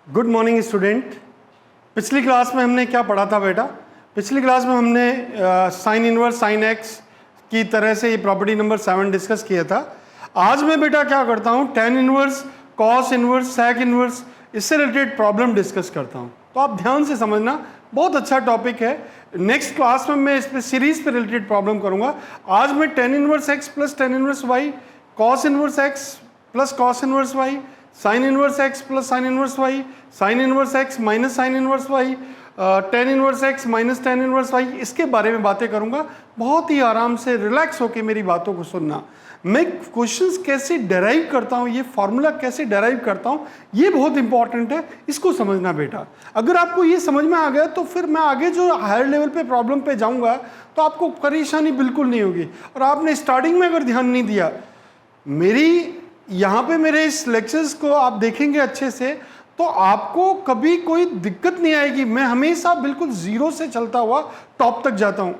Good morning student. पिछली class में हमने क्या पढ़ा था बेटा? पिछली क्लास में हमने साइन इनवर्स साइन एक्स की तरह से ये प्रॉपर्टी नंबर 7 डिस्कस किया था। आज मैं बेटा क्या करता हूँ, tan inverse, cos inverse, sec inverse, इससे रिलेटेड प्रॉब्लम डिस्कस करता हूँ। तो आप ध्यान से समझना, बहुत अच्छा टॉपिक है। नेक्स्ट क्लास में मैं इस पर सीरीज पे रिलेटेड प्रॉब्लम करूँगा। आज मैं tan inverse x plus tan inverse Y, cos inverse x plus cos inverse Y, sine inverse x plus sine inverse Y, sine inverse x minus sine inverse Y, tan inverse x minus tan inverse Y, इसके बारे में बातें करूंगा। बहुत ही आराम से relax होकर मेरी बातों को सुनना। मैं क्वेश्चंस कैसे डेराइव करता हूं, ये फॉर्मूला कैसे डेराइव करता हूं, ये बहुत इंपॉर्टेंट है, इसको समझना बेटा। अगर आपको ये समझ में आ गया तो फिर मैं आगे जो हायर लेवल पे प्रॉब्लम पे जाऊंगा तो आपको परेशानी बिल्कुल नहीं होगी। और आपने स्टार्टिंग में अगर ध्यान नहीं दिया, मेरी यहाँ पे मेरे इस लेक्चर्स को आप देखेंगे अच्छे से तो आपको कभी कोई दिक्कत नहीं आएगी। मैं हमेशा बिल्कुल जीरो से चलता हुआ टॉप तक जाता हूँ,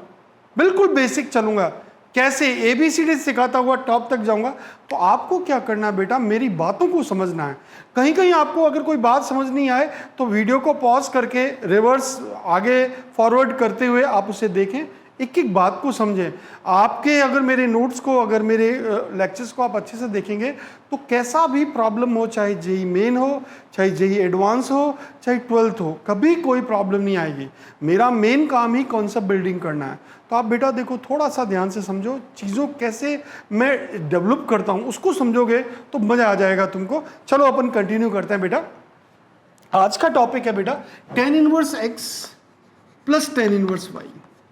बिल्कुल बेसिक चलूंगा, कैसे ABCD सिखाता हुआ टॉप तक जाऊंगा। तो आपको क्या करना है बेटा, मेरी बातों को समझना है। कहीं कहीं आपको अगर कोई बात समझ नहीं आए तो वीडियो को पॉज करके रिवर्स आगे फॉरवर्ड करते हुए आप उसे देखें, एक एक बात को समझें। आपके अगर मेरे नोट्स को, अगर मेरे लेक्चर्स को आप अच्छे से देखेंगे तो कैसा भी प्रॉब्लम हो, चाहे जेई मेन हो, चाहे जेई एडवांस हो, चाहे 12th हो, कभी कोई प्रॉब्लम नहीं आएगी। मेरा मेन काम ही कॉन्सेप्ट बिल्डिंग करना है। तो आप बेटा देखो, थोड़ा सा ध्यान से समझो, चीज़ों कैसे मैं डेवलप करता हूँ उसको समझोगे तो मज़ा आ जाएगा तुमको। चलो अपन कंटिन्यू करते हैं बेटा। आज का टॉपिक है बेटा tan inverse x plus tan inverse Y.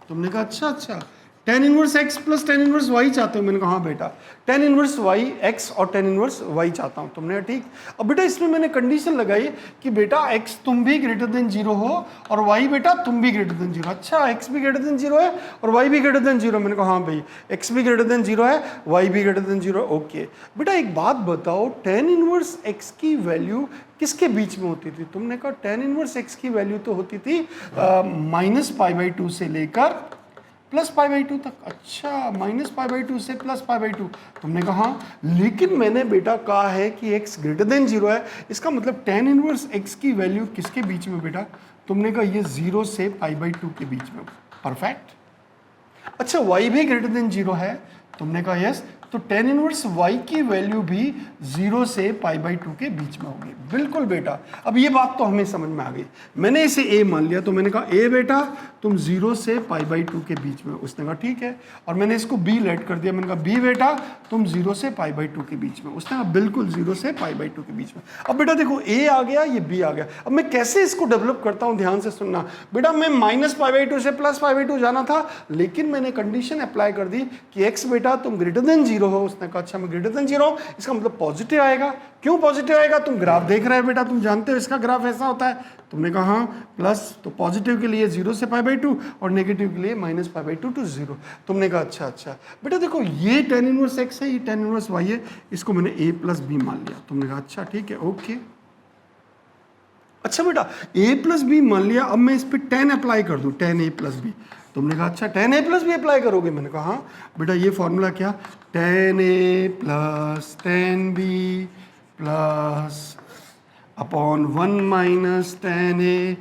तुमने कहा अच्छा tan inverse x plus tan inverse Y चाहते हो? मैंने कहा हाँ बेटा, टेन इनवर्स वाई एक्स और टेन इनवर्स वाई चाहता हूँ। तुमने कहा ठीक। अब बेटा इसमें मैंने कंडीशन लगाई कि बेटा एक्स तुम भी ग्रेटर देन जीरो हो और वाई बेटा तुम भी ग्रेटर देन जीरो। अच्छा, एक्स भी ग्रेटर देन जीरो है और वाई भी ग्रेटर देन जीरो। मैंने कहा हाँ भाई, एक्स भी ग्रेटर देन जीरो है, वाई भी ग्रेटर देन जीरो। ओके बेटा, एक बात बताओ, टेन इनवर्स एक्स की वैल्यू किसके बीच में होती थी? तुमने कहा टेन इनवर्स एक्स की वैल्यू तो होती थी -π/2 से लेकर +π/2 तक। अच्छा, -π/2 से +π/2। तुमने कहा लेकिन मैंने बेटा कहा है कि x ग्रेटर देन जीरो है, इसका मतलब टेन इनवर्स x की वैल्यू किसके बीच में बेटा? तुमने कहा ये 0 से π/2 के बीच में। परफेक्ट। अच्छा, y भी ग्रेटर देन जीरो है? तुमने कहा यस, तो टेन इनवर्स y की वैल्यू भी 0 से π/2 के बीच में होगी। बिल्कुल बेटा, अब ये बात तो हमें समझ में आ गई। मैंने इसे a मान लिया, तो मैंने कहा a बेटा तुम 0 से π/2 के बीच में। उसने कहा ठीक है, और मैंने इसको b लेट कर दिया। मैंने कहा b बेटा तुम 0 से π/2 के बीच में। उसने कहा बिल्कुल 0 से π/2 के बीच में। अब बेटा देखो, a आ गया, ये b आ गया। अब मैं कैसे इसको डेवलप करता हूँ, ध्यान से सुनना बेटा। मैं -π/2 से +π/2 जाना था, लेकिन मैंने कंडीशन अप्लाई कर दी कि x बेटा तुम ग्रेटर देन जीरो हो। उसने कहा अच्छा मैं ग्रेटर देन जीरो हूं, इसका मतलब पॉजिटिव आएगा। क्यों पॉजिटिव आएगा? तुम ग्राफ देख रहे हो बेटा, तुम जानते हो इसका ग्राफ ऐसा होता है। तुमने कहा हाँ, प्लस तो पॉजिटिव के लिए 0 से π/2 और नेगेटिव के लिए -π/2 to 0। तुमने कहा अच्छा बेटा देखो, ये टेन इनवर्स एक्स है, ये टेन इनवर्स वाई है, इसको मैंने a + b मान लिया। तुमने कहा अच्छा ठीक है, ओके। अच्छा बेटा, a + b मान लिया, अब मैं इस पर 10 अप्लाई कर दूं, 10a + b। तुमने कहा अच्छा 10a + b अप्लाई करोगे? मैंने कहा हाँ बेटा, ये फॉर्मूला क्या, 10a + 10b + upon 1 - 10a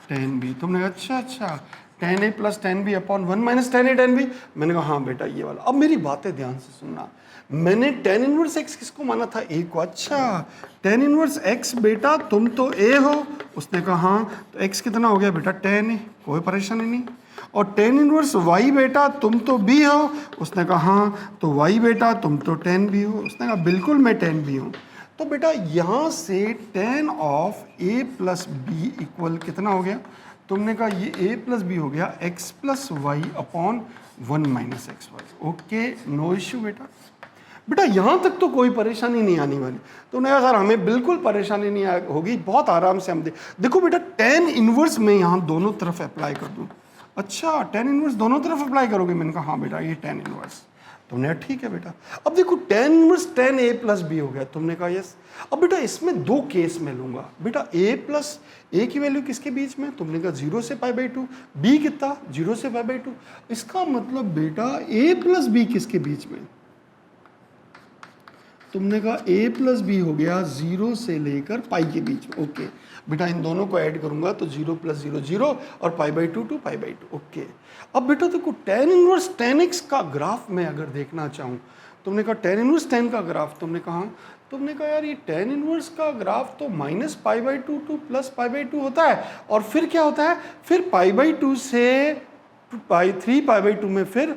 10b। तुमने कहा अच्छा 10a + 10b upon 1 - 10a 10b। मैंने कहा हाँ बेटा ये वाला। अब मेरी बातें ध्यान से सुनना। मैंने टेन इनवर्स एक्स किसको माना था? a को। अच्छा, टेन इनवर्स एक्स बेटा तुम तो a हो। उसने कहा हाँ, तो x कितना हो गया बेटा? 10a। कोई परेशानी नहीं। और टेन इनवर्स y बेटा तुम तो b हो। उसने कहा हाँ, तो y बेटा तुम तो 10b हो। उसने कहा बिल्कुल मैं 10b हूँ। तो बेटा यहाँ से tan of a + b equal कितना हो गया? तुमने कहा ये a + b हो गया x + y upon 1 - xy। Okay, no issue बेटा। बेटा यहाँ तक तो कोई परेशानी नहीं आने वाली। तो नहीं सर, हमें बिल्कुल परेशानी नहीं होगी, बहुत आराम से हम देखो बेटा, टेन इनवर्स में यहाँ दोनों तरफ अप्लाई कर दूँ। अच्छा, टेन इनवर्स दोनों तरफ अप्लाई करोगे? मैंने कहा हाँ बेटा, ये टेन इनवर्स। तुमने कहा ठीक है बेटा। अब देखो टेन इनवर्स 10a + b हो गया। तुमने कहा यस। अब बेटा इसमें दो केस में लूंगा बेटा, a की वैल्यू किसके बीच में? तुमने कहा 0 से π/2, b कितना? 0 से π/2। इसका मतलब बेटा a + b किसके बीच में? तुमने कहा a प्लस बी हो गया 0 से लेकर पाई के बीच में। ओके बेटा इन दोनों को ऐड करूंगा तो 0 प्लस 0 0 और पाई/2 टू पाई/2। ओके अब बेटा देखो tan इनवर्स tan x का ग्राफ मैं अगर देखना चाहूँ, तुमने कहा tan इनवर्स tan का ग्राफ, तुमने कहा यार ये tan इनवर्स का ग्राफ तो -पाई/2 टू प्लस पाई/2 होता है, और फिर क्या होता है, फिर पाई/2 से 3 पाई/2 में फिर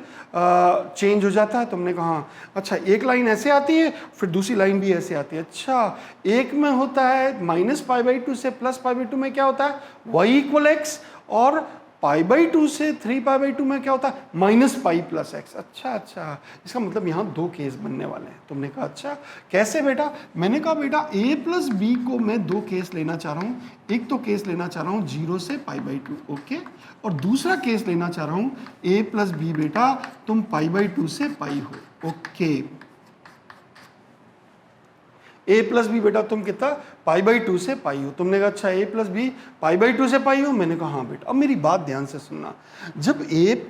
चेंज हो जाता है। तुमने कहा अच्छा एक लाइन ऐसे आती है, फिर दूसरी लाइन भी ऐसे आती है। अच्छा एक में होता है -पाई/2 से +पाई/2 में क्या होता है y = x, और पाई/2 से 3 पाई/2 में क्या होता है -पाई + x। अच्छा इसका मतलब यहाँ दो केस बनने वाले हैं। तुमने कहा अच्छा कैसे बेटा, मैंने कहा बेटा a प्लस बी को मैं दो केस लेना चाह रहा हूँ। एक तो केस लेना चाह रहा हूँ 0 से पाई/2, ओके, और दूसरा केस लेना चाह रहा हूँ a प्लस बी बेटा तुम पाई/2 से पाई हो। ओके a प्लस बी बेटा तुम कितना पाई/2 से पाई हो। तुमने कहा अच्छा a प्लस बी पाई/2 से पाई हो। मैंने कहा हाँ बेटा। अब मेरी बात ध्यान से सुनना, जब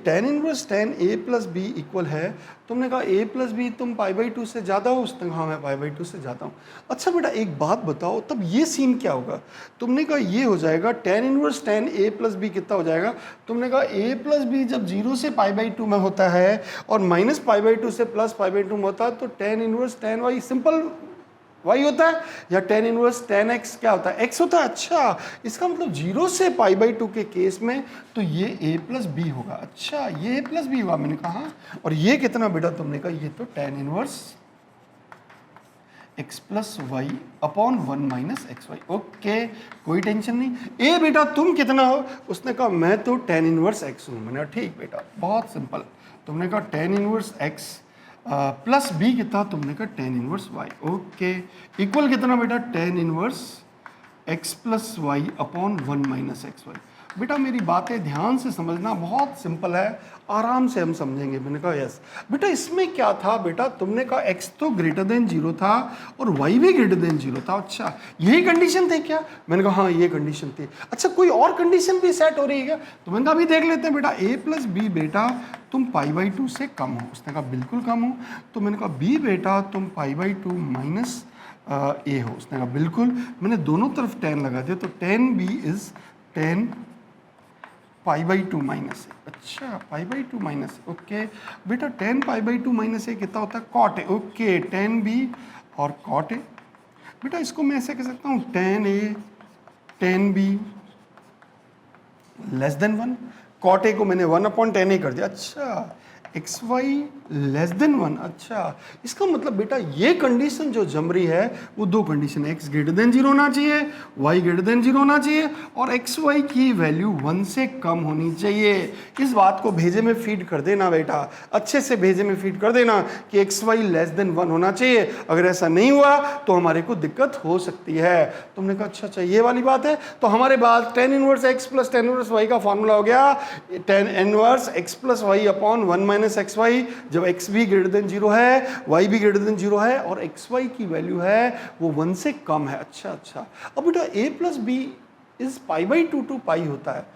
tan inverse tan a plus B equal है, तुमने कहा a प्लस बी तुम पाई/2 से ज़्यादा हो, उसने कहा मैं पाई/2 से ज़्यादा हूँ। अच्छा बेटा एक बात बताओ, तब ये सीन क्या होगा, तुमने कहा ये हो जाएगा tan inverse tan a plus B कितना हो जाएगा, तुमने कहा a प्लस बी जब 0 से पाई/2 में होता है और -पाई/2 से +पाई/2 में होता है, तो tan inverse tan y simple y होता है, या tan इनवर्स tan x क्या होता है x होता है। अच्छा इसका मतलब 0 से पाई/2 के केस में तो ये a प्लस बी होगा। अच्छा ये a प्लस बी होगा, मैंने कहा, और ये कितना बेटा, तुमने कहा ये तो tan inverse x plus Y upon 1 - xy। Okay कोई टेंशन नहीं। a बेटा तुम कितना हो, उसने कहा मैं तो tan इनवर्स x हूँ। मैंने कहा ठीक बेटा बहुत सिंपल। तुमने कहा tan inverse x plus B कितना, तुमने कहा tan inverse y। Okay equal कितना बेटा, tan inverse x plus Y upon 1 - xy। बेटा मेरी बातें ध्यान से समझना, बहुत सिंपल है, आराम से हम समझेंगे। मैंने कहा यस बेटा। इसमें क्या था बेटा, तुमने कहा x तो ग्रेटर देन 0 था और y भी ग्रेटर देन 0 था। अच्छा यही कंडीशन थे क्या, मैंने कहा हाँ ये कंडीशन थी। अच्छा कोई और कंडीशन भी सेट हो रही है क्या, तो मैंने कहा अभी देख लेते हैं बेटा। a प्लस बी बेटा तुम पाई/2 से कम हो, उसने कहा बिल्कुल कम हो। तो मैंने कहा b बेटा तुम पाई/2 माइनस a हो, उसने कहा बिल्कुल। मैंने दोनों तरफ tan लगा दिया, तो tan b is tan pi by two minus A. अच्छा पाई/2 माइनस ए, ओके बेटा tan पाई/2 माइनस ए कितना होता है cot A. Okay tan b और cot ए। बेटा इसको मैं ऐसे कह सकता हूँ tan a tan b less than 1, cot a को मैंने 1/tan a कर दिया। अच्छा xy लेस देन 1। अच्छा इसका मतलब बेटा ये कंडीशन जो जम रही है वो दो कंडीशन है, x ग्रेटर देन 0 होना चाहिए, y ग्रेटर देन 0 होना चाहिए, और xy की वैल्यू 1 से कम होनी चाहिए। इस बात को भेजे में फीड कर देना बेटा, अच्छे से भेजे में फीड कर देना कि xy लेस देन 1 होना चाहिए। अगर ऐसा नहीं हुआ तो हमारे को दिक्कत हो सकती है। तुमने कहा अच्छा ये वाली बात है, तो हमारे पास tan inverse x plus tan inverse y का फॉर्मूला हो गया tan inverse x plus y upon 1 - xy। जब x भी ग्रेटर देन 0 है, y भी ग्रेटर देन 0 है, और xy की वैल्यू है वो 1 से कम है। अच्छा अब बेटा a plus B is pi by two two pi होता है।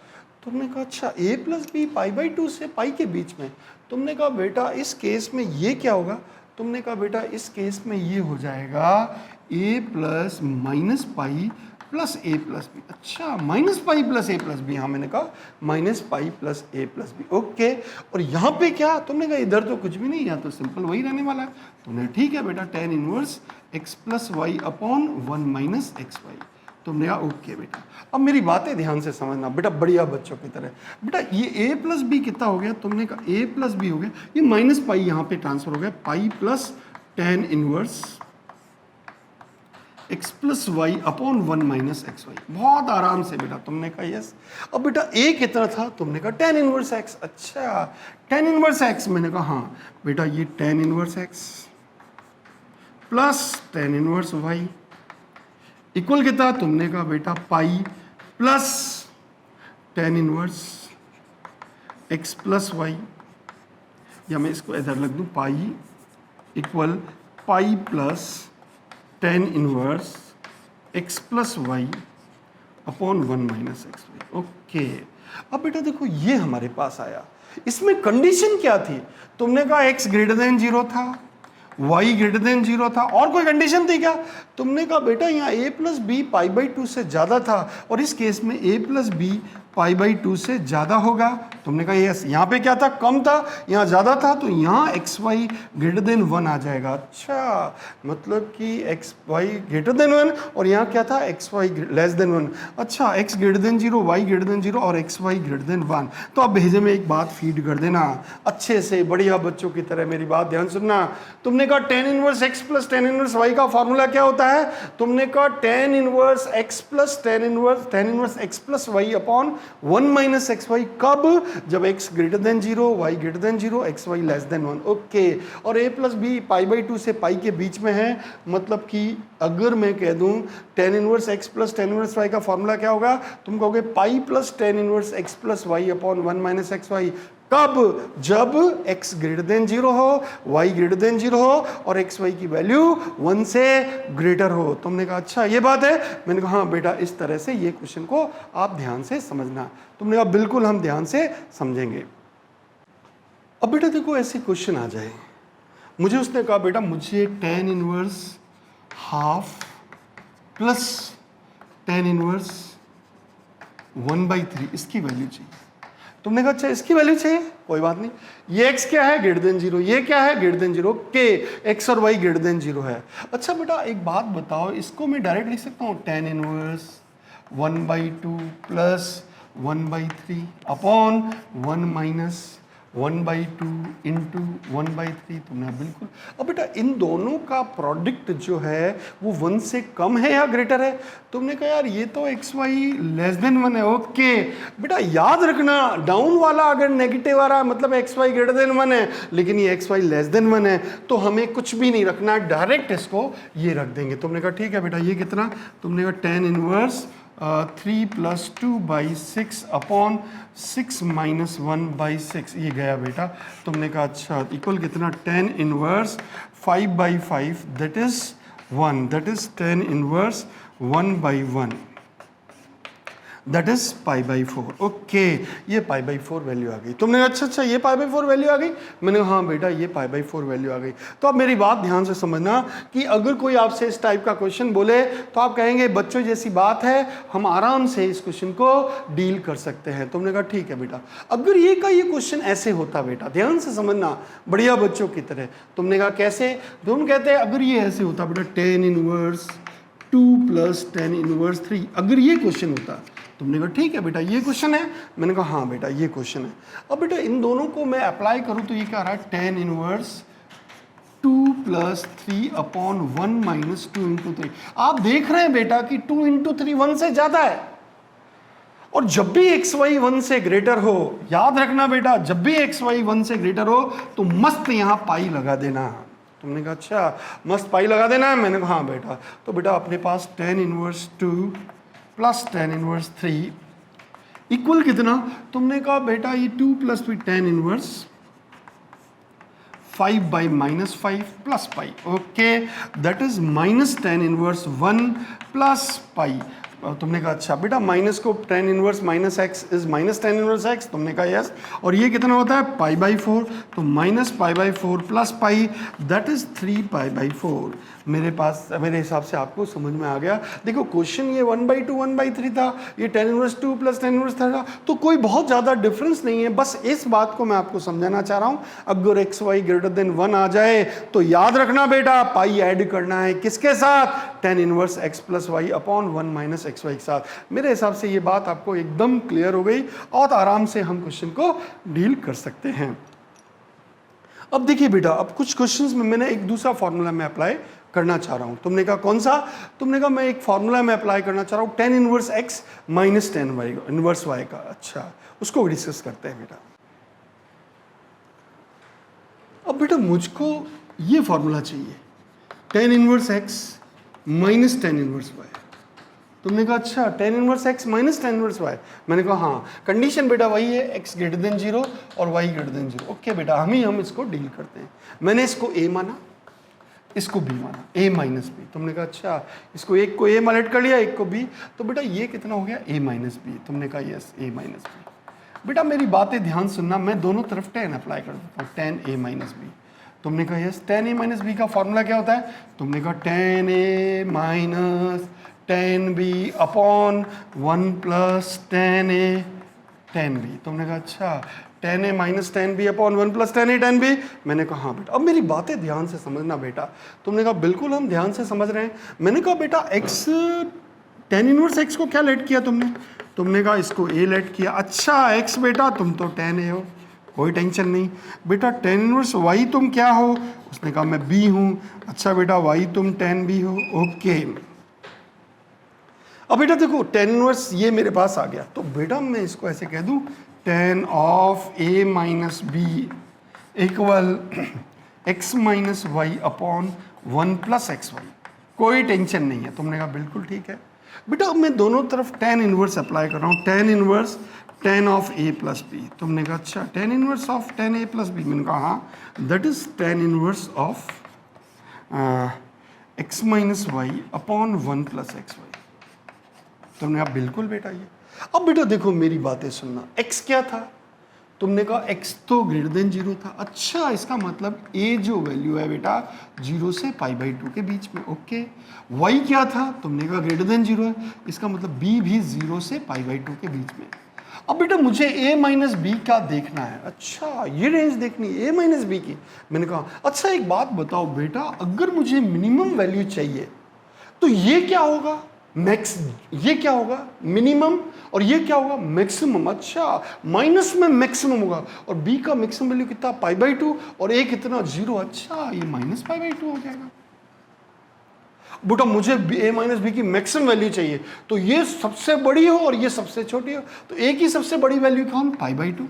तुमने कहा अच्छा a प्लस बी पाई/2 से पाई के बीच में। तुमने कहा बेटा इस केस में ये क्या होगा, तुमने कहा बेटा इस केस में ये हो जाएगा a plus minus pi plus A plus B. अच्छा -pi plus A plus B, हाँ मैंने कहा -pi plus A plus B. Okay और यहाँ पे क्या, तुमने कहा इधर तो कुछ भी नहीं, यहाँ तो सिंपल वही रहने वाला है। तुमने ठीक है बेटा tan inverse x plus Y upon 1 - xy। तुमने कहा ओके बेटा। अब मेरी बातें ध्यान से समझना बेटा, बढ़िया बच्चों की तरह। बेटा ये a प्लस बी कितना हो गया, तुमने कहा a प्लस बी हो गया, ये -पाई यहाँ पे ट्रांसफर हो गया, pi plus tan inverse x plus Y upon 1 - xy। बहुत आराम से बेटा, तुमने कहा यस। अब बेटा a कितना था, तुमने कहा tan इनवर्स x। अच्छा tan इनवर्स x, मैंने कहा हाँ बेटा ये tan inverse x plus tan inverse y equal कितना, तुमने कहा बेटा pi plus tan inverse x plus Y, या मैं इसको इधर रख दूं, pi equal pi plus tan inverse x plus Y upon 1 - xy। Okay अब बेटा देखो ये हमारे पास आया, इसमें कंडीशन क्या थी, तुमने कहा x ग्रेटर देन 0 था, y ग्रेटर देन 0 था। और कोई कंडीशन थी क्या? तुमने कहा बेटा यहाँ a plus B pi by 2 से ज़्यादा था और इस केस में a plus B pi by 2 से ज़्यादा होगा। तुमने कहा यस, यहाँ पे क्या था? कम था, यहाँ ज़्यादा था, तो यहाँ एक्स वाई ग्रेटर देन 1 आ जाएगा। अच्छा, मतलब कि एक्स वाई ग्रेटर देन 1 और यहाँ क्या था? X Y less than 1। अच्छा, X greater than 0, Y greater than 0 और एक्स वाई ग्रेटर देन 1। तो अब भेजे में एक बात फीड कर देना अच्छे से, बढ़िया बच्चों की तरह मेरी बात ध्यान सुनना। तुमने कहा tan inverse x plus tan inverse y का फॉर्मूला क्या होता है? तुमने कहा tan inverse x plus tan inverse x plus y upon 1 minus X Y. कब? जब x greater than 0, y greater than 0, X Y less than 1। Okay, और a plus B pi by 2 से पाई के बीच में है। मतलब कि अगर मैं कह दूं tan inverse x plus tan inverse y का फॉर्मूला क्या होगा? तुम कहोगे pi plus tan inverse x plus y upon 1 minus X Y. कब? जब x ग्रेटर देन 0 हो, y ग्रेटर देन 0 हो और एक्स वाई की वैल्यू 1 से ग्रेटर हो। तुमने कहा अच्छा ये बात है? मैंने कहा हाँ बेटा, इस तरह से ये क्वेश्चन को आप ध्यान से समझना। तुमने कहा बिल्कुल हम ध्यान से समझेंगे। अब बेटा देखो, ऐसे क्वेश्चन आ जाए, मुझे उसने कहा बेटा मुझे tan inverse half plus tan inverse 1/3 इसकी वैल्यू चाहिए। तुमने कहा अच्छा इसकी वैल्यू चाहिए, कोई बात नहीं। ये x क्या है? Greater than 0। ये क्या है? Greater than 0। के x और y ग्रेटर देन 0 है। अच्छा बेटा एक बात बताओ, इसको मैं डायरेक्ट लिख सकता हूँ tan inverse 1/2 plus 1/3 upon 1 minus 1/2 into 1/3। तुमने बिल्कुल। अब बेटा इन दोनों का प्रोडक्ट जो है वो 1 से कम है या ग्रेटर है? तुमने कहा यार ये तो एक्स वाई लेस देन 1 है। ओके बेटा, याद रखना डाउन वाला अगर नेगेटिव आ रहा है मतलब एक्स वाई ग्रेटर देन 1 है, लेकिन ये एक्स वाई लेस देन 1 है, तो हमें कुछ भी नहीं रखना, डायरेक्ट इसको ये रख देंगे। तुमने कहा ठीक है बेटा, ये कितना? तुमने कहा tan inverse 3 plus 2/6 upon 6 minus 1/6 ये गया बेटा। तुमने कहा अच्छा इक्वल कितना? tan inverse 5/5 that is 1, that is tan inverse 1/1 that is π/4। Okay, ये π/4 वैल्यू आ गई। तुमने अच्छा ये π/4 वैल्यू आ गई? मैंने कहा हाँ बेटा ये π/4 वैल्यू आ गई। तो अब मेरी बात ध्यान से समझना कि अगर कोई आपसे इस टाइप का क्वेश्चन बोले तो आप कहेंगे बच्चों जैसी बात है, हम आराम से इस क्वेश्चन को डील कर सकते हैं। तुमने कहा ठीक है बेटा। अगर ये क्वेश्चन ऐसे होता बेटा, ध्यान से समझना बढ़िया बच्चों की तरह। तुमने कहा कैसे? तुम कहते हैं अगर ये ऐसे होता बेटा tan inverse 2 plus tan inverse 3, अगर ये क्वेश्चन होता। तुमने कहा ठीक है बेटा ये क्वेश्चन है? मैंने कहा हाँ बेटा ये क्वेश्चन है। अब बेटा इन दोनों को मैं अप्लाई करूं तो ये क्या आ रहा है? tan inverse 2 plus 3 upon 1 minus 2 into 3। आप देख रहे हैं बेटा कि 2 इंटू 3 1 से ज्यादा है, और जब भी एक्स वाई 1 से ग्रेटर हो, याद रखना बेटा, जब भी एक्स वाई 1 से ग्रेटर हो तो मस्त यहाँ पाई लगा देना। तुमने कहा अच्छा मस्त पाई लगा देना है? मैंने कहा हाँ बेटा। तो बेटा अपने पास tan inverse 2 plus tan inverse 3 equal कितना? तुमने कहा बेटा ये 2 plus 3 tan inverse 5/-5 plus pi. Okay, that is minus tan inverse 1 plus pi. तुमने कहा अच्छा बेटा माइनस को tan inverse minus x is minus tan inverse x. तुमने कहा यस। और ये कितना होता है? π/4। तो minus π/4 plus pi that is 3π/4। मेरे हिसाब से आपको समझ में आ गया। देखो क्वेश्चन ये 1/2 1/3 था, ये tan inverse 2 plus tan inverse था, तो कोई बहुत ज़्यादा डिफरेंस नहीं है। बस इस बात को मैं आपको समझाना चाह रहा हूँ, अगर एक्स वाई ग्रेटर देन 1 आ जाए तो याद रखना बेटा पाई ऐड करना है किसके साथ? tan inverse x plus Y upon 1 minus X Y के साथ। मेरे हिसाब से ये बात आपको एकदम क्लियर हो गई और आराम से हम क्वेश्चन को डील कर सकते हैं। अब देखिए बेटा, अब कुछ क्वेश्चंस में मैंने एक दूसरा फॉर्मूला में अप्लाई करना चाह रहा हूं। तुमने कहा कौन सा? तुमने कहा मैं एक फॉर्मूला में अप्लाई करना चाह रहा हूं tan inverse x minus tan inverse y का। अच्छा, उसको डिस्कस करते हैं बेटा। अब बेटा मुझको ये फॉर्मूला चाहिए tan inverse x minus tan inverse y। तुमने कहा अच्छा tan inverse x minus tan inverse y। मैंने कहा हाँ, कंडीशन बेटा वही है, x ग्रेटर देन 0 और y ग्रेटर देन 0। ओके बेटा, हम इसको डील करते हैं। मैंने इसको a माना, इसको b माना, a माइनस b। तुमने कहा अच्छा इसको एक को a मालेट कर लिया, एक को b, तो बेटा ये कितना हो गया? a minus b। तुमने कहा यस a माइनस b। बेटा मेरी बातें ध्यान सुनना, मैं दोनों तरफ tan अप्लाई कर देता हूँ, tan a माइनस b। तुमने कहा yes, tan a minus B का फॉर्मूला क्या होता है? तुमने कहा tan a minus tan b upon 1 plus tan a tan b। तुमने कहा अच्छा, tan a minus tan b upon 1 plus tan a tan b। मैंने कहा हाँ बेटा। अब मेरी बातें ध्यान से समझना बेटा। तुमने कहा बिल्कुल हम ध्यान से समझ रहे हैं। मैंने कहा बेटा x tan इनवर्स x को क्या लेट किया तुमने? तुमने कहा इसको a लेट किया। अच्छा x बेटा तुम तो tan a हो, कोई टेंशन नहीं बेटा। tan इनवर्स y तुम क्या हो? उसने कहा मैं b हूँ। अच्छा बेटा y तुम tan b हो, ओके। अब बेटा देखो tan इनवर्स ये मेरे पास आ गया, तो बेटा मैं इसको ऐसे कह दूं tan of a minus B equal x minus Y upon 1 plus x Y. कोई टेंशन नहीं है। तुमने कहा बिल्कुल ठीक है बेटा। अब मैं दोनों तरफ tan इनवर्स अप्लाई कर रहा हूँ। tan inverse tan of a plus B. तुमने कहा अच्छा tan inverse of tan a plus B. मैंने कहा हाँ, that is tan inverse of x minus Y upon 1 plus x Y. तुमने कहा बिल्कुल बेटा ये। अब बेटा देखो मेरी बातें सुनना, x क्या था? तुमने कहा x तो ग्रेटर देन 0 था। अच्छा इसका मतलब a जो वैल्यू है बेटा 0 से π/2 के बीच में, ओके। y क्या था? तुमने कहा ग्रेटर देन 0 है, इसका मतलब b भी 0 से π/2 के बीच में। अब बेटा मुझे a माइनस बी का देखना है। अच्छा ये रेंज देखनी है a माइनस बी की। मैंने कहा अच्छा एक बात बताओ बेटा, अगर मुझे मिनिमम वैल्यू चाहिए तो ये क्या होगा? मैक्स। ये क्या होगा? मिनिमम। और ये क्या होगा? मैक्सिमम। अच्छा माइनस में मैक्सिमम होगा और b का मैक्सिमम वैल्यू कितना? π/2 और a कितना? 0। अच्छा ये माइनस π/2 हो जाएगा। बेटा मुझे a माइनस बी की मैक्सिमम वैल्यू चाहिए, तो ये सबसे बड़ी हो और ये सबसे छोटी हो, तो a की सबसे बड़ी वैल्यू कौन? π/2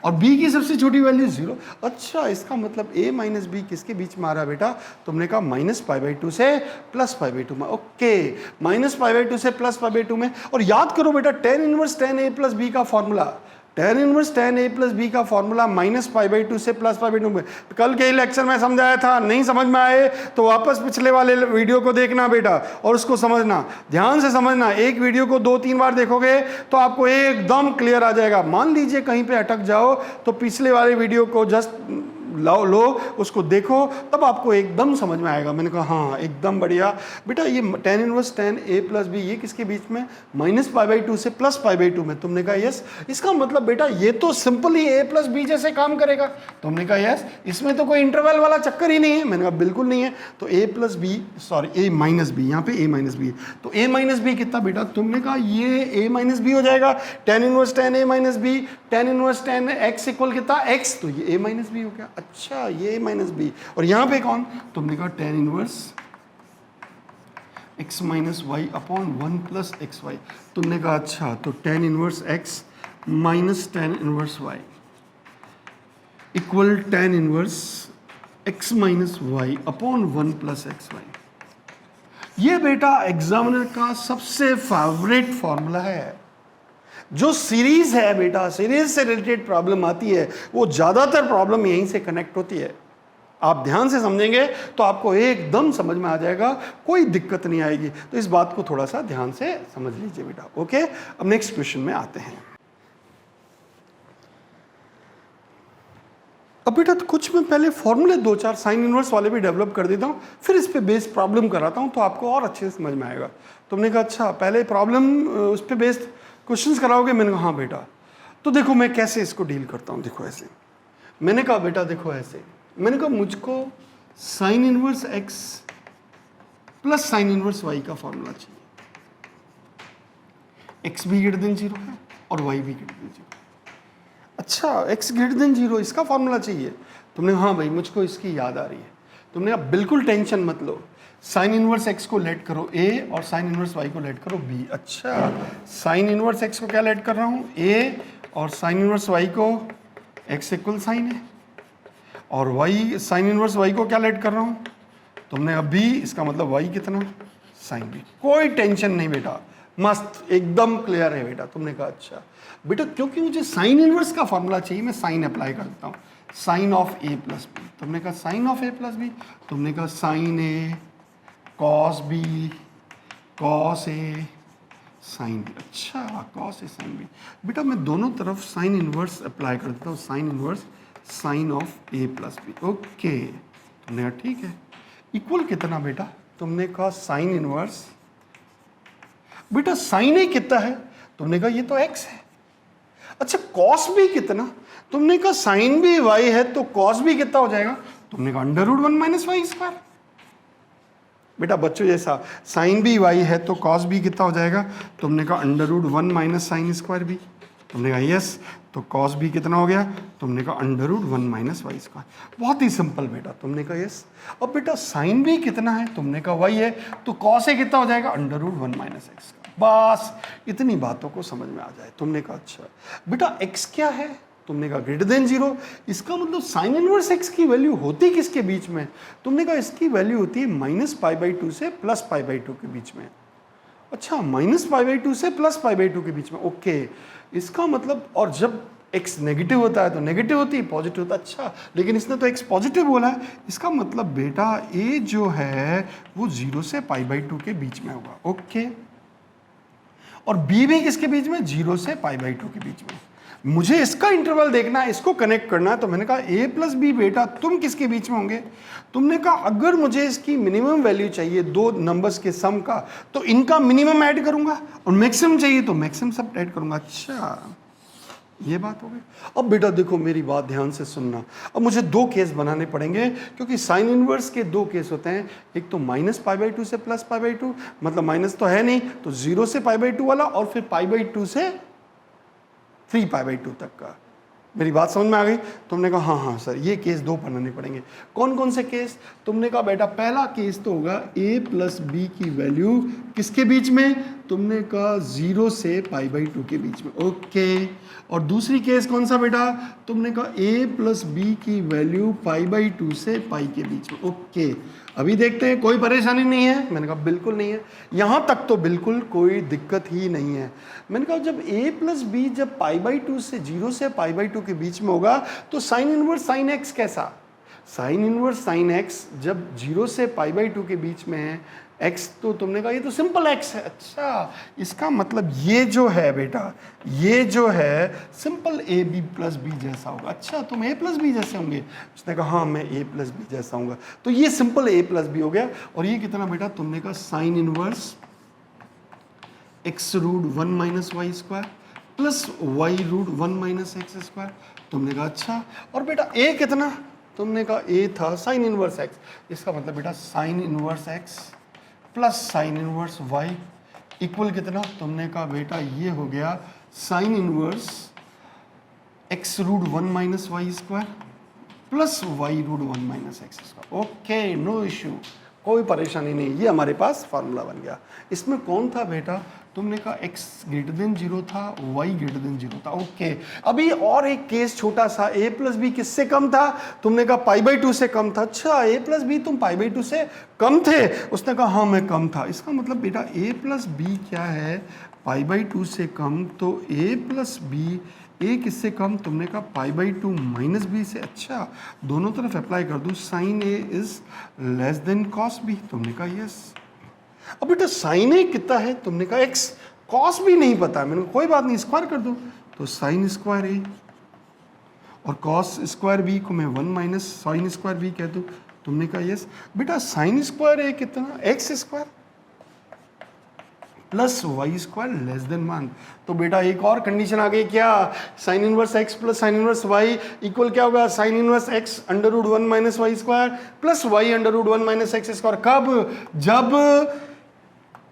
और b की सबसे छोटी वैल्यू 0। अच्छा इसका मतलब a माइनस बी किसके बीच में आ रहा है बेटा? तुमने कहा माइनस π/2 से प्लस π/2 में, ओके। माइनस π/2 से प्लस π/2 में। और याद करो बेटा tan inverse tan a plus B का formula, tan inverse tan a plus B का फॉर्मूला माइनस π/2 से प्लस π/2 में। कल के लेक्चर में समझाया था, नहीं समझ में आए तो वापस पिछले वाले वीडियो को देखना बेटा और उसको समझना, ध्यान से समझना। एक वीडियो को 2-3 बार देखोगे तो आपको एकदम क्लियर आ जाएगा। मान लीजिए कहीं पे अटक जाओ तो पिछले वाले वीडियो को जस्ट लो उसको देखो, तब आपको एकदम समझ में आएगा। मैंने कहा हाँ एकदम बढ़िया बेटा। ये tan inverse tan a plus B ये किसके बीच में? माइनस π/2 से प्लस π/2 में। तुमने कहा यस, इसका मतलब बेटा ये तो सिंपली a प्लस बी जैसे काम करेगा। तुमने कहा यस, इसमें तो कोई इंटरवल वाला चक्कर ही नहीं है। मैंने कहा बिल्कुल नहीं है। तो a plus B, sorry a minus B, यहाँ पे a माइनस बी है, तो a माइनस बी कितना बेटा? तुमने कहा ये a माइनस बी हो जाएगा। tan inverse tan a minus B, tan inverse tan x equal कितना? x, तो ये a माइनस बी हो गया। अच्छा ये माइनस बी और यहां पे कौन? तुमने कहा tan inverse x minus Y upon 1 plus x Y. तुमने कहा अच्छा तो tan inverse x minus tan inverse y equal tan inverse x minus Y upon 1 plus x y. ये बेटा एग्जामिनर का सबसे फेवरेट फॉर्मूला है। जो सीरीज है बेटा, सीरीज से रिलेटेड प्रॉब्लम आती है वो ज़्यादातर प्रॉब्लम यहीं से कनेक्ट होती है। आप ध्यान से समझेंगे तो आपको एकदम समझ में आ जाएगा, कोई दिक्कत नहीं आएगी। तो इस बात को थोड़ा सा ध्यान से समझ लीजिए बेटा, ओके। अब नेक्स्ट क्वेश्चन में आते हैं। अब बेटा तो कुछ मैं पहले फॉर्मूले 2-4 साइन इनवर्स वाले भी डेवलप कर देता हूँ, फिर इस पे बेस्ड प्रॉब्लम कराता हूँ तो आपको और अच्छे से समझ में आएगा। तुमने कहा अच्छा पहले प्रॉब्लम उस पर बेस्ड क्वेश्चंस कराओगे? मैंने कहा हाँ बेटा। तो देखो मैं कैसे इसको डील करता हूँ, देखो ऐसे। मैंने कहा बेटा देखो ऐसे, मैंने कहा मुझको sign inverse x plus sine inverse y का फॉर्मूला चाहिए। x भी ग्रेटर देन 0 है और y भी ग्रेटर देन 0। अच्छा x ग्रेटर देन 0 इसका फॉर्मूला चाहिए। तुमने हाँ भाई मुझको इसकी याद आ रही है। तुमने कहा बिल्कुल टेंशन मत लो, साइन इनवर्स x को लेट करो a और साइन इनवर्स y को लेट करो b। अच्छा साइन इनवर्स x को क्या लेट कर रहा हूँ? a और साइन इनवर्स y को x इक्वल साइन है और y साइन इनवर्स y को क्या लेट कर रहा हूँ? तुमने अभी इसका मतलब y कितना? Sign b। कोई टेंशन नहीं बेटा, मस्त एकदम क्लियर है बेटा। तुमने कहा अच्छा बेटा क्योंकि मुझे साइन इनवर्स का फॉर्मूला चाहिए, मैं साइन अप्लाई कर देता हूँ, sine of a plus B. तुमने कहा sine of a plus B, तुमने कहा sine a cos b cos a sine b. अच्छा कॉस ए साइन बी। बेटा मैं दोनों तरफ साइन इनवर्स अप्लाई कर देता हूँ, sine inverse sine of a plus B. Okay, तुमने कहा ठीक है। इक्वल कितना बेटा? तुमने कहा साइन इनवर्स। बेटा साइन ए कितना है? तुमने कहा ये तो एक्स है। अच्छा कॉस बी कितना? तुमने कहा साइन बी वाई है तो कॉस बी कितना हो जाएगा? तुमने कहा under root 1 minus Y square. बेटा बच्चों जैसा साइन बी वाई है तो कॉस बी कितना हो जाएगा? तुमने कहा under root 1 minus sine square b. तुमने कहा यस, तो कॉस बी कितना हो गया? तुमने कहा under root 1 minus Y square. बहुत ही सिंपल बेटा, तुमने कहा यस। अब बेटा साइन बी कितना है? तुमने कहा वाई है, तो कॉस ए कितना हो जाएगा? Under root 1 minus x. बस इतनी बातों को समझ में आ जाए। तुमने कहा अच्छा बेटा एक्स क्या है? तुमने कहा ग्रेटर देन 0। इसका मतलब साइन इनवर्स एक्स की वैल्यू होती किसके बीच में? तुमने कहा इसकी वैल्यू होती है माइनस पाई बाई 2 से प्लस पाई बाई 2 के बीच में। अच्छा माइनस पाई बाई 2 से प्लस पाई बाई 2 के बीच में। ओके, इसका मतलब, और जब x नेगेटिव होता है तो नेगेटिव होती है, पॉजिटिव होता है। अच्छा लेकिन इसने तो x पॉजिटिव बोला है, इसका मतलब बेटा a जो है वो 0 से पाई बाई 2 के बीच में होगा। ओके, और b भी किसके बीच में? 0 से पाई बाई 2 के बीच में। मुझे इसका इंटरवल देखना है, इसको कनेक्ट करना है, तो मैंने कहा a प्लस बी बेटा तुम किसके बीच में होंगे? तुमने कहा अगर मुझे इसकी मिनिमम वैल्यू चाहिए दो नंबर्स के सम का, तो इनका मिनिमम ऐड करूंगा, और मैक्सिमम चाहिए तो मैक्सिमम सब ऐड करूंगा। अच्छा ये बात हो गई। अब बेटा देखो मेरी बात ध्यान से सुनना। अब मुझे दो केस बनाने पड़ेंगे, क्योंकि साइन इनवर्स के दो केस होते हैं। एक तो माइनस पाई बाई 2 से प्लस पाई बाई 2, मतलब माइनस तो है नहीं, तो 0 से पाई बाई 2 वाला, और फिर पाई बाई 2 से 3 पाई बाई 2 तक का। मेरी बात समझ में आ गई? तुमने कहा हाँ सर, ये केस दो बनाने पड़ेंगे। कौन कौन से केस? तुमने कहा बेटा पहला केस तो होगा a प्लस बी की वैल्यू किसके बीच में? तुमने कहा 0 से पाई बाई 2 के बीच में। ओके, और दूसरी केस कौन सा बेटा? तुमने कहा a प्लस बी की वैल्यू पाई बाई 2 से पाई के बीच में। ओके, अभी देखते हैं कोई परेशानी नहीं है? मैंने कहा बिल्कुल नहीं है, यहाँ तक तो बिल्कुल कोई दिक्कत ही नहीं है। मैंने कहा जब a प्लस बी जब पाई बाई 2 से 0 से पाई बाई 2 के बीच में होगा, तो साइन इनवर्स साइन एक्स कैसा? साइन इनवर्स साइन एक्स जब 0 से पाई बाई 2 के बीच में है, x तो तुमने कहा ये तो सिंपल x है। अच्छा इसका मतलब ये जो है बेटा, ये जो है simple a b plus b जैसा होगा। अच्छा तुम a प्लस बी जैसे होंगे? उसने कहा हाँ मैं a प्लस बी जैसा होऊंगा, तो ये सिंपल a प्लस बी हो गया। और ये कितना बेटा? तुमने कहा sine inverse x root 1 minus Y square plus y root 1 minus x square. तुमने कहा अच्छा, और बेटा a कितना? तुमने कहा a था साइन इनवर्स x, इसका मतलब बेटा sine inverse x plus sine inverse y equal कितना? तुमने कहा बेटा ये हो गया sine inverse x root 1 minus Y square plus y root 1 minus x square. Okay no issue, कोई परेशानी नहीं, ये हमारे पास फार्मूला बन गया। इसमें कौन था बेटा? तुमने कहा x ग्रेटर देन 0 था, y ग्रेटर देन 0 था। ओके, अभी और एक केस छोटा सा, a प्लस बी किससे कम था? तुमने कहा पाई बाई 2 से कम था। अच्छा a प्लस बी तुम पाई बाई 2 से कम थे? उसने कहा हाँ मैं कम था। इसका मतलब बेटा a प्लस बी क्या है? पाई बाई 2 से कम, तो a प्लस बी ए किससे कम? तुमने कहा पाई बाई 2 माइनस बी से। अच्छा दोनों तरफ अप्लाई कर दूँ, sine a is less than cos b. तुमने कहा यस। अब बेटा साइन ए कितना है? तुमने कहा एक्स, कॉस भी नहीं पता। मैंने कहा कोई बात नहीं, स्क्वायर कर दो, तो साइन स्क्वायर ए और कॉस स्क्वायर बी को मैं 1 माइनस साइन स्क्वायर बी कह दूँ। तुमने कहा यस। बेटा साइन स्क्वायर ए कितना? X square plus y square less than 1। तो बेटा एक और कंडीशन आ गई क्या? Sine inverse x plus sine inverse Y equal क्या होगा? Sine inverse x under root 1 minus Y square plus y under root 1 minus x square. कब?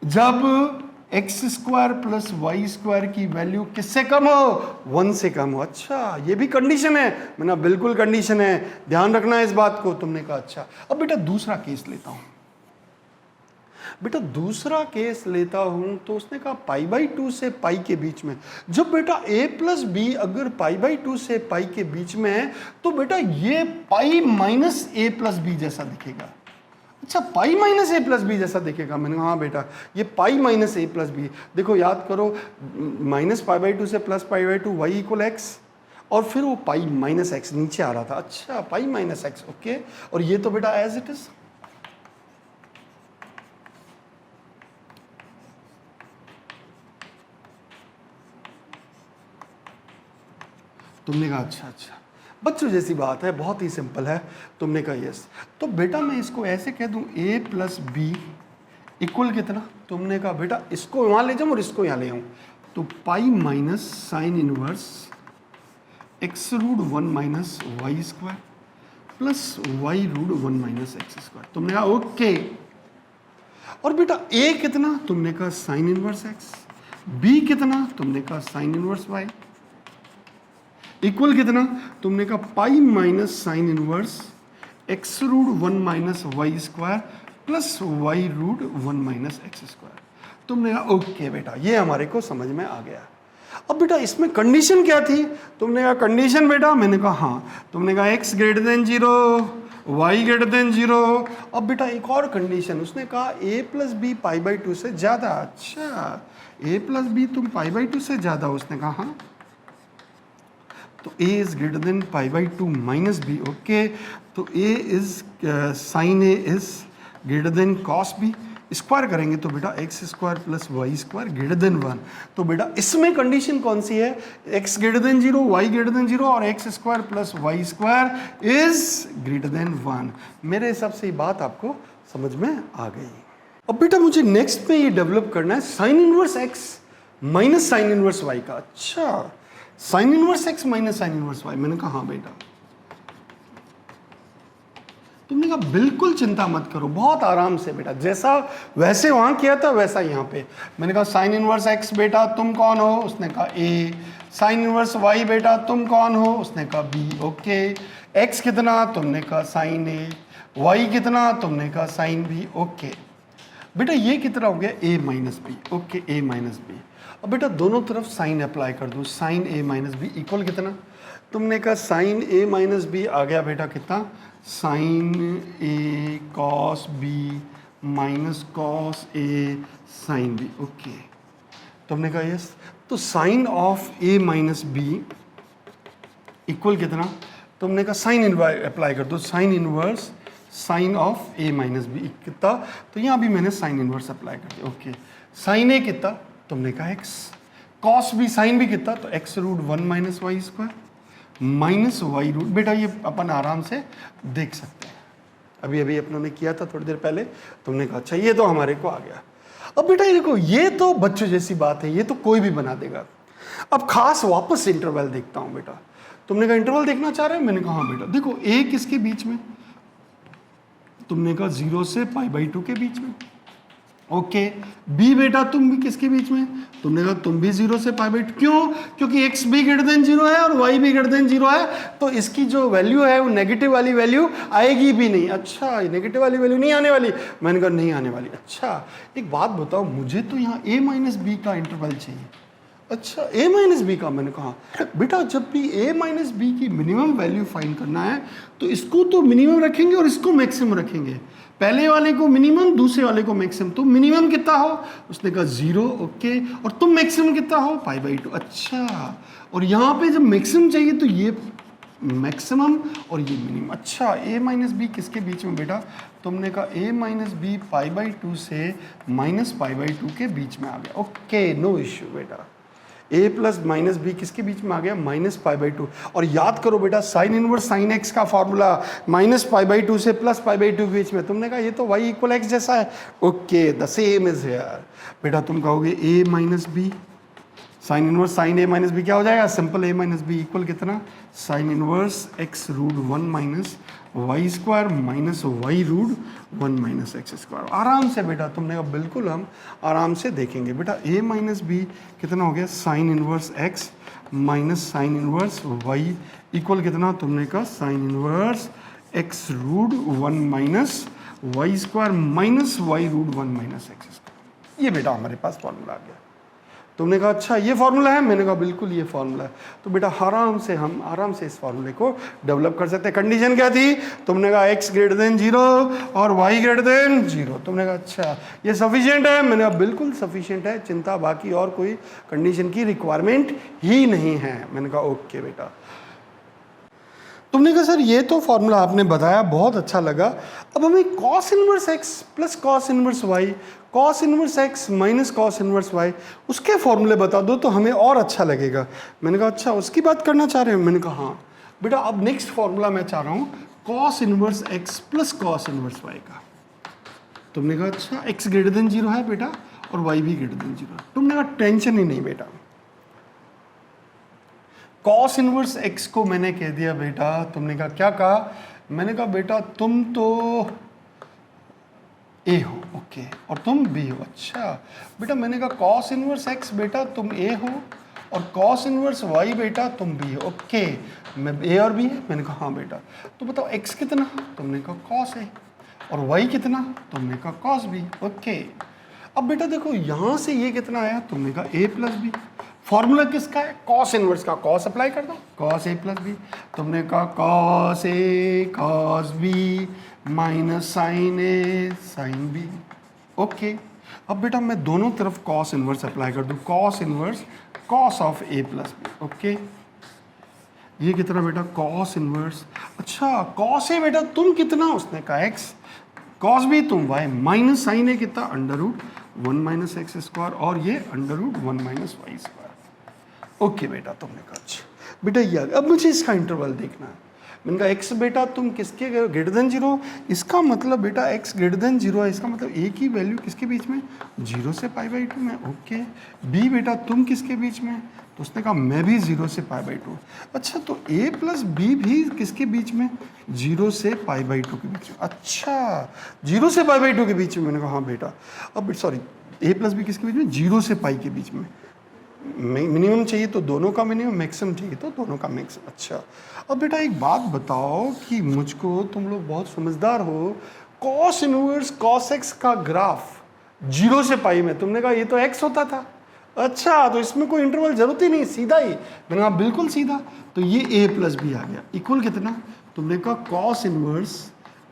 जब x square plus y square की वैल्यू किससे कम हो? 1 से कम हो। अच्छा ये भी कंडीशन है? मैंने बिल्कुल कंडीशन है, ध्यान रखना है इस बात को। तुमने कहा अच्छा। अब बेटा दूसरा केस लेता हूं। बेटा दूसरा केस लेता हूं तो उसने कहा पाई बाई 2 से पाई के बीच में। जब बेटा a प्लस बी अगर पाई बाई 2 से पाई के बीच में है, तो बेटा ये pi minus a plus b जैसा दिखेगा। अच्छा pi minus a plus b जैसा दिखेगा? मैंने कहा हाँ बेटा ये pi minus a plus b. देखो याद करो, माइनस पाई बाई 2 से plus pi by 2 y equal x, और फिर वो पाई माइनस एक्स नीचे आ रहा था। अच्छा पाई माइनस एक्स, ओके। और ये तो बेटा एज इट इज। तुमने कहा अच्छा। बच्चों जैसी बात है, बहुत ही सिंपल है। तुमने कहा यस, तो बेटा मैं इसको ऐसे कह दूं a प्लस बी इक्वल कितना, तुमने कहा बेटा इसको वहाँ ले जाऊँ और इसको यहाँ ले आऊँ, तो pi minus sine inverse x root 1 minus Y square plus y root 1 minus x square. तुमने कहा ओके, और बेटा a कितना, तुमने कहा साइन इनवर्स x, b कितना, तुमने कहा साइन इनवर्स y, इक्वल कितना, तुमने कहा pi minus sine inverse x root 1 minus Y square plus y root 1 minus x square. तुमने कहा ओके बेटा, ये हमारे को समझ में आ गया। अब बेटा इसमें कंडीशन क्या थी, तुमने कहा कंडीशन बेटा, मैंने कहा हाँ, तुमने कहा x greater than 0, y greater than 0। अब बेटा एक और कंडीशन, उसने कहा a plus B pi by 2 से ज़्यादा। अच्छा, a प्लस बी तुम पाई बाई 2 से ज़्यादा, उसने कहा हाँ, तो a is greater than pi by 2 minus b. Okay, तो a is sine a is greater than cos b, square करेंगे तो बेटा x square plus y square greater than 1। तो बेटा इसमें कंडीशन कौन सी है, x greater than 0, y greater than 0 और x square plus y square is greater than 1। मेरे हिसाब से ये बात आपको समझ में आ गई। अब बेटा मुझे नेक्स्ट में ये डेवलप करना है sign inverse x minus sine inverse y का। अच्छा, sign inverse x minus sine inverse y, मैंने कहा हाँ बेटा। तुमने कहा बिल्कुल चिंता मत करो, बहुत आराम से बेटा, जैसा वैसे वहाँ किया था वैसा यहाँ पे। मैंने कहा साइन इनवर्स x बेटा तुम कौन हो, उसने कहा a। साइन इनवर्स y बेटा तुम कौन हो, उसने कहा b। ओके, x कितना, तुमने कहा साइन a, y कितना, तुमने कहा साइन b। ओके बेटा ये कितना हो गया, a minus b. Okay, a minus b. अब बेटा दोनों तरफ साइन अप्लाई कर दो, sine a minus B equal कितना, तुमने कहा साइन a माइनस बी आ गया बेटा कितना, sine a cos b minus cos a sine b. Okay, तुमने कहा यस, तो sine of a minus B equal कितना, तुमने कहा साइन अप्लाई कर दो, sine inverse sine of a minus b कितना, तो यहाँ भी मैंने साइन इनवर्स अप्लाई कर दिया। ओके, साइन a कितना, तुमने कहा x, कॉस बी साइन भी कितना, तो x root 1 minus Y square minus Y root. बेटा ये अपन आराम से देख सकते हैं, अभी अभी अपनों ने किया था थोड़ी देर पहले। तुमने कहा अच्छा ये तो हमारे को आ गया। अब बेटा ये देखो, ये तो बच्चों जैसी बात है, ये तो कोई भी बना देगा। अब खास वापस इंटरवल देखता हूँ बेटा। तुमने कहा इंटरवल देखना चाह रहे हो, मैंने कहा हाँ बेटा। देखो a किसके बीच में, तुमने कहा 0 से पाई बाई 2 के बीच में। ओके, बी बेटा तुम भी किसके बीच में, तुमने कहा तुम भी 0 से पाई बाई 2। क्यों, क्योंकि x भी ग्रेटर देन 0 है और y भी ग्रेटर देन 0 है, तो इसकी जो वैल्यू है वो नेगेटिव वाली वैल्यू आएगी भी नहीं। अच्छा, नेगेटिव वाली वैल्यू नहीं आने वाली, मैंने कहा नहीं आने वाली। अच्छा एक बात बताओ, मुझे तो यहाँ a माइनस बी का इंटरवल चाहिए। अच्छा, a माइनस बी का, मैंने कहा बेटा जब भी a माइनस बी की मिनिमम वैल्यू फाइंड करना है तो इसको तो मिनिमम रखेंगे और इसको मैक्सिमम रखेंगे। पहले वाले को मिनिमम, दूसरे वाले को मैक्सिमम। तो मिनिमम कितना हो, उसने कहा 0। ओके, और तुम मैक्सिमम कितना हो, पाई बाई 2। अच्छा, और यहाँ पे जब मैक्सिमम चाहिए तो ये मैक्सिमम और ये मिनिमम। अच्छा, a माइनस बी किसके बीच में बेटा, तुमने कहा a minus b pi by 2 से माइनस पाई बाई 2 के बीच में आ गया। ओके, नो इश्यू बेटा। a प्लस माइनस बी किसके बीच में आ गया, माइनस पाई बाई 2। और याद करो बेटा साइन इनवर्स साइन x का फॉर्मूला माइनस पाई बाई 2 से प्लस पाई बाई 2 के बीच में। तुमने कहा ये तो y इक्वल x जैसा है। Okay, the same is here. बेटा तुम कहोगे a minus B, sine inverse sine a minus B क्या हो जाएगा, simple a minus B equal कितना, sine inverse x root 1 minus Y square minus Y root 1 minus x square. आराम से बेटा तुमने कहा बिल्कुल हम आराम से देखेंगे। बेटा a माइनस बी कितना हो गया, sine inverse x minus sine inverse y equal कितना, तुमने कहा sine inverse x root 1 minus Y square minus Y root 1 minus x square. ये बेटा हमारे पास फॉर्मूला आ गया। तुमने कहा अच्छा ये फार्मूला है, मैंने कहा बिल्कुल ये फार्मूला है। तो बेटा आराम से हम आराम से इस फार्मूले को डेवलप कर सकते हैं। कंडीशन क्या थी, तुमने कहा x ग्रेटर देन 0 और y ग्रेटर देन 0। तुमने कहा अच्छा ये सफिशिएंट है, मैंने कहा बिल्कुल सफिशिएंट है, चिंता बाकी और कोई कंडीशन की रिक्वायरमेंट ही नहीं है। मैंने कहा ओके बेटा। तुमने कहा सर ये तो फॉर्मूला आपने बताया बहुत अच्छा लगा, अब हमें cos inverse x plus cos inverse y, cos inverse x minus cos inverse y उसके फॉर्मूले बता दो तो हमें और अच्छा लगेगा। मैंने कहा अच्छा उसकी बात करना चाह रहे हो, मैंने कहा हाँ। बेटा अब नेक्स्ट फॉर्मूला मैं चाह रहा हूं cos inverse x plus cos inverse Y का। तुमने कहा अच्छा एक्स ग्रेटर देन 0 है बेटा और वाई भी ग्रेटर देन 0 है। तुमने कहा टेंशन ही नहीं बेटा, कॉस इनवर्स एक्स को मैंने कह दिया बेटा, तुमने कहा क्या कहा, मैंने कहा बेटा तुम तो ए हो ओके और तुम बी हो। अच्छा बेटा मैंने कहा कॉस इनवर्स एक्स बेटा तुम ए हो और कॉस इनवर्स वाई बेटा तुम बी हो। ओके मैं ए और बी है, मैंने कहा हाँ बेटा। तो बताओ एक्स कितना, तुमने कहा कॉस ए और वाई कितना, तुमने कहा कॉस बी। ओके अब बेटा देखो यहाँ से ये कितना आया, तुमने कहा ए प्लस बी। फॉर्मूला किसका है, कॉस इनवर्स का, कॉस अप्लाई कर दो, कॉस ए प्लस बी। तुमने कहा cos A cos b minus sine A sine b. Okay अब बेटा मैं दोनों तरफ कॉस इनवर्स अप्लाई कर दूं, cos inverse cos of a plus B. Okay ये कितना बेटा कॉस इनवर्स, अच्छा कॉस ए बेटा तुम कितना, उसने कहा एक्स, कॉस बी तुम वाई माइनस साइन ए कितना under root 1 minus x square और ये under root 1 minus Y square. Okay बेटा तुमने कहा अच्छा बेटा ये अब मुझे इसका इंटरवल देखना है। मैंने कहा एक्स बेटा तुम किसके ग्रेटर देन 0, इसका मतलब बेटा एक्स ग्रेटर देन 0 है, इसका मतलब ए की वैल्यू किसके बीच में, 0 से π/2 में। ओके बी बेटा तुम किसके बीच में, तो उसने कहा मैं भी 0 से π/2। अच्छा तो ए प्लस बी भी किसके बीच में, 0 से π/2 के बीच में। अच्छा 0 से π/2 के बीच में, मैंने कहा हाँ बेटा। अब सॉरी ए प्लस बी किसके बीच में, 0 से पाई के बीच में। मिनिमम चाहिए तो दोनों का मिनिमम, मैक्सिमम चाहिए तो दोनों का मैक्सिमम। अच्छा अब बेटा एक बात बताओ कि मुझको, तुम लोग बहुत समझदार हो, कॉस इनवर्स कॉस एक्स का ग्राफ 0 से पाई में, तुमने कहा ये तो एक्स होता था। अच्छा तो इसमें कोई इंटरवल जरूरत ही नहीं, सीधा ही। मैंने कहा बिल्कुल सीधा, तो ये ए प्लस बी आ गया इक्वल कितना, तुमने कहा cos inverse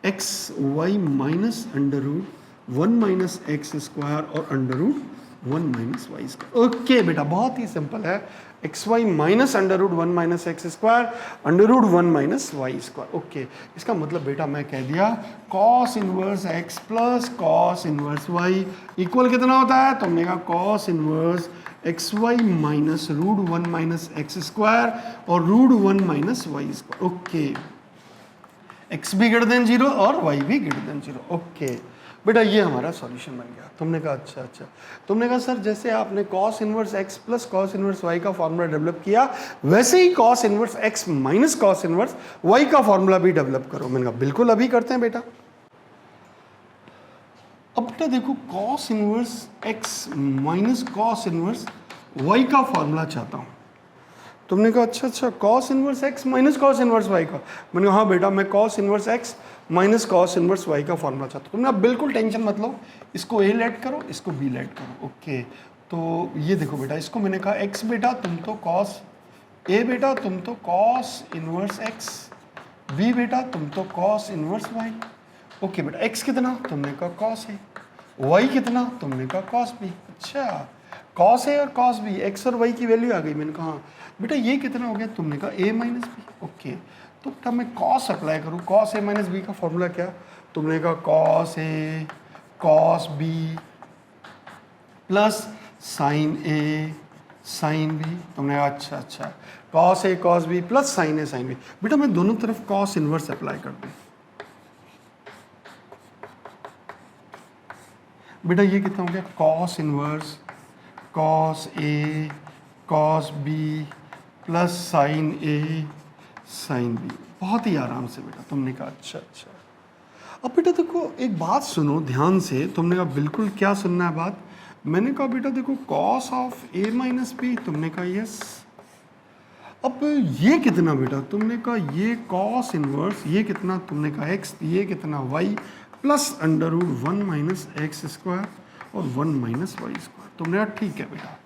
X Y minus under root 1 minus x square और under root 1 minus Y square. Okay बेटा बहुत ही सिंपल है, X Y minus under root 1 minus x square under root 1 minus Y square. Okay इसका मतलब बेटा मैं कह दिया cos inverse x plus cos inverse Y equal कितना होता है, तुमने कहा cos inverse X Y minus root 1 minus x square और root 1 minus Y square. Okay x भी ग्रेटर देन 0 और वाई भी ग्रेटर देन 0। ओके बेटा ये हमारा सॉल्यूशन बन गया। तुमने कहा अच्छा अच्छा, तुमने कहा सर जैसे आपने cos inverse x plus cos inverse Y का फॉर्मूला डेवलप किया, वैसे ही cos inverse x minus cos inverse Y का फॉर्मूला भी डेवलप करो। मैंने कहा बिल्कुल अभी करते हैं बेटा। अब बेटा देखो cos inverse x minus cos inverse Y का फॉर्मूला चाहता हूँ। तुमने कहा अच्छा अच्छा cos inverse x minus cos inverse Y का, मैंने कहा हाँ बेटा मैं cos inverse x minus cos inverse Y का फॉर्मूला चाहता हूँ। तुमने अब बिल्कुल टेंशन मत लो, इसको ए लेट करो इसको बी लेट करो। ओके तो ये देखो बेटा, इसको मैंने कहा एक्स बेटा तुम तो कॉस ए बेटा तुम तो कॉस इनवर्स एक्स, बी बेटा तुम तो कॉस इनवर्स वाई। ओके बेटा एक्स कितना, तुमने कहा कॉस ए, वाई कितना, तुमने कहा कॉस बी। अच्छा कॉस ए और कॉस बी, एक्स और वाई की वैल्यू आ गई। मैंने कहा हाँ बेटा ये कितना हो गया, तुमने कहा ए माइनस बी। ओके तो बेटा मैं कॉस अप्लाई करूँ, कॉस ए माइनस बी का फॉर्मूला क्या, तुमने कहा cos A cos B plus sign A sine B. तुमने कहा अच्छा अच्छा कॉस ए कॉस बी प्लस साइन ए साइन बी। बेटा मैं दोनों तरफ कॉस इनवर्स अप्लाई कर दूँ, बेटा ये कितना हो गया cos inverse cos A cos B plus sign A sine B. बहुत ही आराम से बेटा। तुमने कहा अच्छा अच्छा। अब बेटा देखो एक बात सुनो ध्यान से, तुमने कहा बिल्कुल क्या सुनना है बात, मैंने कहा बेटा देखो cos of a minus b, तुमने कहा यस। अब ये कितना बेटा, तुमने कहा ये कॉस इनवर्स, ये कितना, तुमने कहा एक्स, ये कितना y plus under root 1 minus x square और 1 माइनस वाई स्क्वायर। तुमने कहा ठीक है बेटा।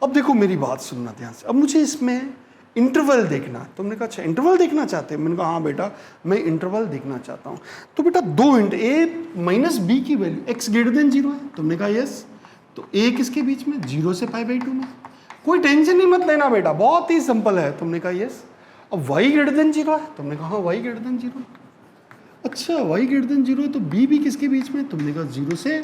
अब देखो मेरी बात सुनना ध्यान से, अब मुझे इसमें इंटरवल देखना। तुमने कहा अच्छा इंटरवल देखना चाहते हैं, मैंने कहा हाँ बेटा मैं इंटरवल देखना चाहता हूँ। तो बेटा दो ए माइनस बी की वैल्यू एक्स ग्रेटर देन 0 है, तुमने कहा यस। तो ए किसके बीच में, 0 से π/2 में। कोई टेंशन नहीं मत लेना बेटा, बहुत ही सिंपल है। तुमने कहा यस। अब वाई ग्रेटर देन 0 है, तुमने कहा हाँ वाई ग्रेटर देन 0। अच्छा वाई ग्रेटर देन 0 है तो बी भी किसके बीच में, तुमने कहा 0 से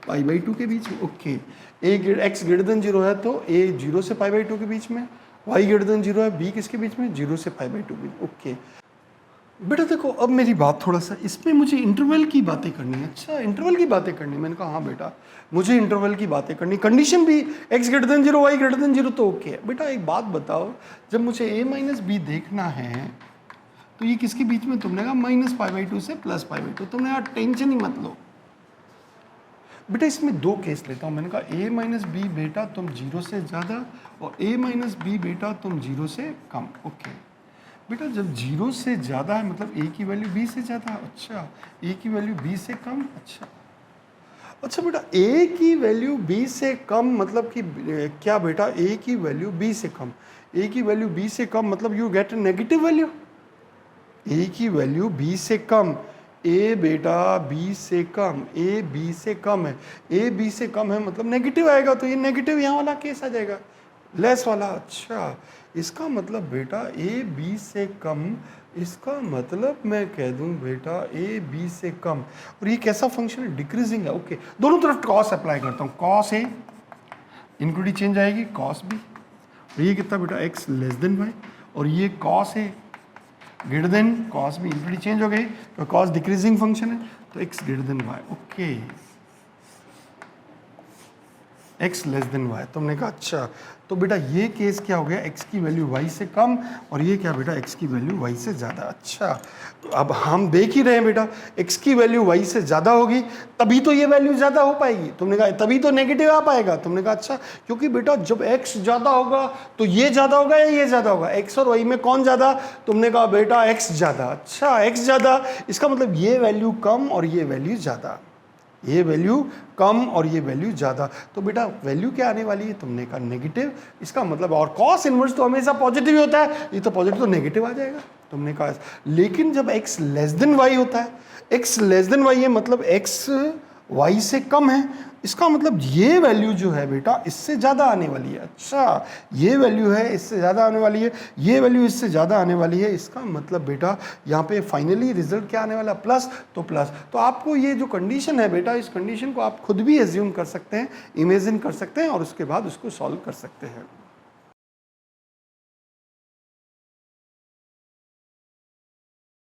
π/2 के बीच में। ओके ए एक्स ग्रेटर देन 0 है तो ए 0 से π/2 के बीच में, y ग्रेटर देन 0 है, b किसके बीच में, 0 से पाई बाई 2 बीच। ओके बेटा देखो अब मेरी बात थोड़ा सा, इसमें मुझे इंटरवल की बातें करनी है। अच्छा इंटरवल की बातें करनी, मैंने कहा हाँ बेटा मुझे इंटरवल की बातें करनी, कंडीशन भी x greater than 0 y greater than 0 तो ओके है। बेटा एक बात बताओ, जब मुझे a माइनस बी देखना है तो ये किसके बीच में, तुमने कहा माइनस पाई बाई 2 से प्लस पाई बाई 2, तुमने कहा टेंशन ही मत लो। बेटा इसमें दो केस लेता हूँ, मैंने कहा a माइनस बी बेटा तुम 0 से ज़्यादा और a माइनस बी बेटा तुम 0 से कम। ओके बेटा जब 0 से ज़्यादा है मतलब a की वैल्यू b से ज़्यादा, अच्छा a की वैल्यू b से कम, अच्छा बेटा a की वैल्यू b से कम मतलब कि क्या बेटा, a की वैल्यू b से कम, a की वैल्यू b से कम मतलब you get A negative value, a की वैल्यू b से कम, a बेटा b से कम, a b से कम है, a b से कम है मतलब नेगेटिव आएगा, तो ये नेगेटिव यहाँ वाला केस आ जाएगा, लेस वाला। अच्छा इसका मतलब बेटा a b से कम, इसका मतलब मैं कह दूं बेटा a b से कम, और ये कैसा फंक्शन है, डिक्रीजिंग है। ओके दोनों तरफ कॉस अप्लाई करता हूँ, कॉस a इंक्लूडिंग चेंज आएगी कॉस b, और ये कितना बेटा x लेस देन y, और ये cos a greater than cos भी इंक्लूडिंग चेंज हो गई, तो कॉस डिक्रीजिंग फंक्शन है तो x greater then y। Okay x less than y, तुमने कहा अच्छा तो बेटा ये केस क्या हो गया, x की वैल्यू y से कम, और ये क्या बेटा x की वैल्यू y से ज़्यादा। अच्छा तो अब हम देख ही रहे हैं बेटा x की वैल्यू y से ज़्यादा होगी तभी तो ये वैल्यू ज़्यादा हो पाएगी, तुमने कहा तभी तो नेगेटिव आ पाएगा, तुमने कहा अच्छा क्योंकि बेटा जब x ज़्यादा होगा तो ये ज़्यादा होगा या ये ज़्यादा होगा, x और y में कौन ज़्यादा, तुमने कहा बेटा x ज़्यादा। अच्छा x ज़्यादा इसका मतलब ये वैल्यू कम और ये वैल्यू ज़्यादा, ये वैल्यू कम और ये वैल्यू ज़्यादा, तो बेटा वैल्यू क्या आने वाली है, तुमने कहा नेगेटिव, इसका मतलब और कॉस इनवर्स तो हमेशा पॉजिटिव ही होता है, ये तो पॉजिटिव तो नेगेटिव आ जाएगा, तुमने कहा। लेकिन जब x लेस देन y होता है, x लेस देन y है मतलब x y से कम है, इसका मतलब ये वैल्यू जो है बेटा इससे ज़्यादा आने वाली है। अच्छा ये वैल्यू है इससे ज़्यादा आने वाली है, ये वैल्यू इससे ज़्यादा आने वाली है, इसका मतलब बेटा यहाँ पे फाइनली रिजल्ट क्या आने वाला, प्लस, तो प्लस। तो आपको ये जो कंडीशन है बेटा, इस कंडीशन को आप खुद भी एज्यूम कर सकते हैं, इमेजिन कर सकते हैं और उसके बाद उसको सॉल्व कर सकते हैं।